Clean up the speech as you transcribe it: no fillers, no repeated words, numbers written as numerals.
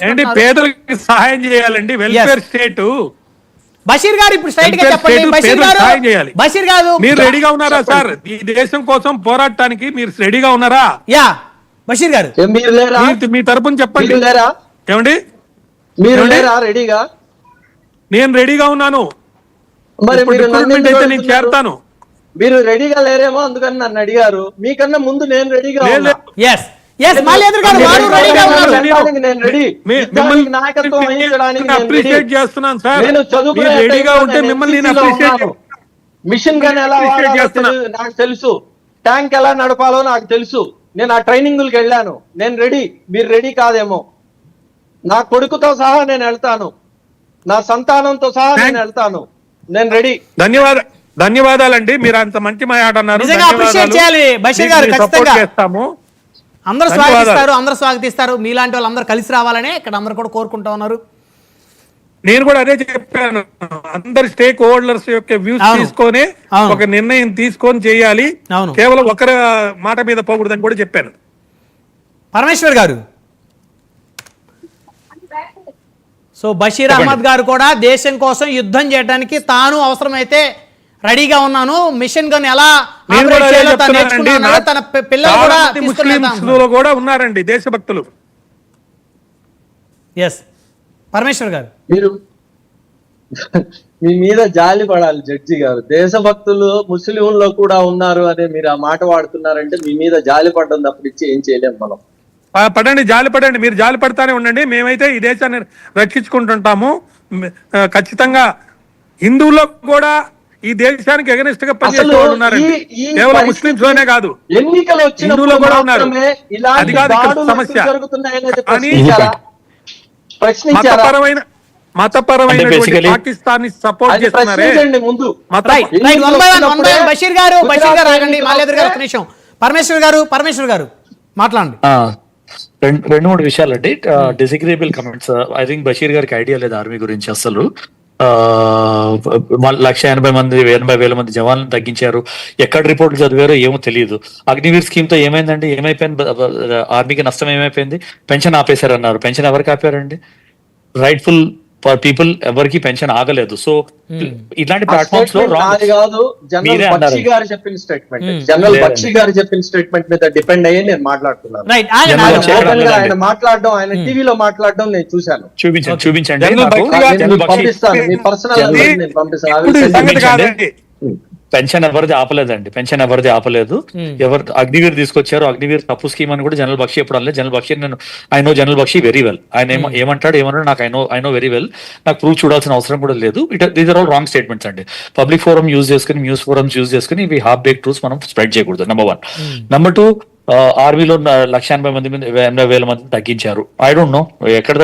ఏంటి పేదలకు సహాయం చేయాలండి, వెల్ఫేర్ స్టేట్. బషీర్ గారు ఇప్పుడు స్ట్రైట్ గా చెప్పండి. బషీర్ గారు సహాయం చేయాలి. బషీర్ గారు మీరు రెడీగా ఉన్నారా సార్? ఈ దేశం కోసం పోరాటానికి మీరు రెడీగా ఉన్నారా? యా బషీర్ గారు మీరు లేరా? మీ తరపున చెప్పండి. మీరు లేరా? ఏమండి మీరు లేరా రెడీగా? నేను రెడీగా ఉన్నాను. మరి మీరు రిక్రూట్మెంట్ అయితే నేను చేరతాను. మీరు రెడీగా లేరేమో అందుకని నన్ను అడిగారు. మీకన్నా ముందు నేను రెడీగా ఉన్నా. yes yes మాల్యాద్రి గారు వారు రెడీగా ఉన్నారు. నేను రెడీ. మిమ్మల్ని నాయకత్వం వహించడానికి నేను అప్రిషియేట్ చేస్తున్నాను సార్. నేను చదువుకునే రెడీగా ఉంటే మిమ్మల్ని నేను అప్రిషియేట్ మిషన్ గన్ ఎలా వాడాలో నాకు తెలుసు. ట్యాంక్ ఎలా నడపాలో నాకు తెలుసు. నేను ఆ ట్రైనింగ్లకు వెళ్ళాను. నేను రెడీ. మీరు రెడీ కాదేమో. నా కొడుకుతో సహా నేను వెళ్తాను. నా సంతానంతో సహా నేను వెళ్తాను. నేను రెడీ. ధన్యవాదాలండి. మీరు అంత మంచి మాట అన్నారు. చేస్తాము. అందరూ స్వాగతిస్తారు, అందరూ స్వాగతిస్తారు. మీలాంటి వాళ్ళు అందరూ కలిసి రావాలనే ఇక్కడ అందరూ కూడా కోరుకుంటా ఉన్నారు. నేను కూడా అదే చెప్పాను. అందరు స్టేక్ హోల్డర్స్ యొక్క వ్యూస్ తీసుకొని ఒక నిర్ణయం తీసుకొని చేయాలి. కేవలం ఒకరి మాట మీద పోకూడదని కూడా చెప్పాను. పరమేశ్వర్ గారు, సో బషీర్ అహ్మద్ గారు కూడా దేశం కోసం యుద్ధం చేయడానికి తాను అవసరమైతే రెడీగా ఉన్నాను, మిషన్ గన్ ఎలా తన పిల్లలు కూడా ఉన్నారండి దేశభక్తులు. ఎస్ పరమేశ్వర్ గారు, మీరు మీ మీద జాలి పడాలి జడ్జి గారు. దేశభక్తులు ముస్లింలో కూడా ఉన్నారు అనే మీరు ఆ మాట వాడుతున్నారంటే మీ మీద జాలి పడడం తప్పించి ఏం చేయలేము మనం. పడండి, జాలి పడండి. మీరు జాలి పడతానే ఉండండి. మేమైతే ఈ దేశాన్ని రక్షించుకుంటుంటాము. ఖచ్చితంగా హిందువుల్లో కూడా ఈ దేశానికి ఎగనిస్ట్ గా పనిచేసే వాళ్ళు ఉన్నారండి. కేవలం ముస్లింస్ లోనే కాదు, ఎన్నికలు హిందువులో కూడా ఉన్నారు. అది కాదు సమస్య. మతపరమైన పాకిస్తాన్ ని సపోర్ట్ చేస్తున్నారే. బషీర్ గారు ఆగండి. మాల్యాద్రి గారు ఒక నిమిషం. పరమేశ్వర్ గారు మాట్లాడండి. రెండు మూడు విషయాలండి. డిసగ్రీబుల్ కమెంట్స్. ఐ థింక్ బషీర్ గారికి ఐడియా లేదు ఆర్మీ గురించి అసలు. 180,000 మంది జవాన్లను తగ్గించారు. ఎక్కడ రిపోర్ట్లు చదివారో ఏమో తెలియదు. అగ్నివీర్ స్కీమ్ తో ఏమైందండి? ఏమైపోయింది? ఆర్మీకి నష్టం ఏమైపోయింది? పెన్షన్ ఆపేశారన్నారు. పెన్షన్ ఎవరికి ఆపారండి? రైట్ఫుల్ ఫర్ పీపుల్ ఎవరికి పెన్షన్ ఆగలేదు. సో ఇలాంటి ప్లాట్ఫామ్స్ లో జనరల్ బక్షి గారు చెప్పిన స్టేట్మెంట్ మీద డిపెండ్ అయ్యి నేను మాట్లాడుతున్నాను. ఆయన మాట్లాడడం, ఆయన టీవీలో మాట్లాడడం నేను చూశాను. చూపించండి. పంపిస్తాను, మీ పర్సనల్ నేను పంపిస్తాను. పెన్షన్ ఎవరిది ఆపలేదు. ఎవరు అగ్నివీర్ తీసుకొచ్చారు. అగ్నివీర్ తప్పు స్కీమ్ అని కూడా జనరల్ బక్షి ఎప్పుడు అనలేదు. General Bakshi I know general Bakshi very well. ఆయన ఏమంటాడు నాకు ఐ నో వెరీ వెల్. నాకు ప్రూఫ్ చూడాల్సిన అవసరం కూడా లేదు. These are all wrong statements అండి. పబ్లిక్ ఫోరం యూజ్ చేసుకుని, న్యూస్ ఫోరమ్స్ యూజ్ చేసుకుని ఇవి హాఫ్ బేక్ ట్రూత్స్ మనం స్ప్రెడ్ చేయకూడదు. నెంబర్ 1. నెంబర్ 2, ఆర్మీలో 180,000 మందిని తగ్గించారు. ఐ డోంట్ నో ఎక్కడ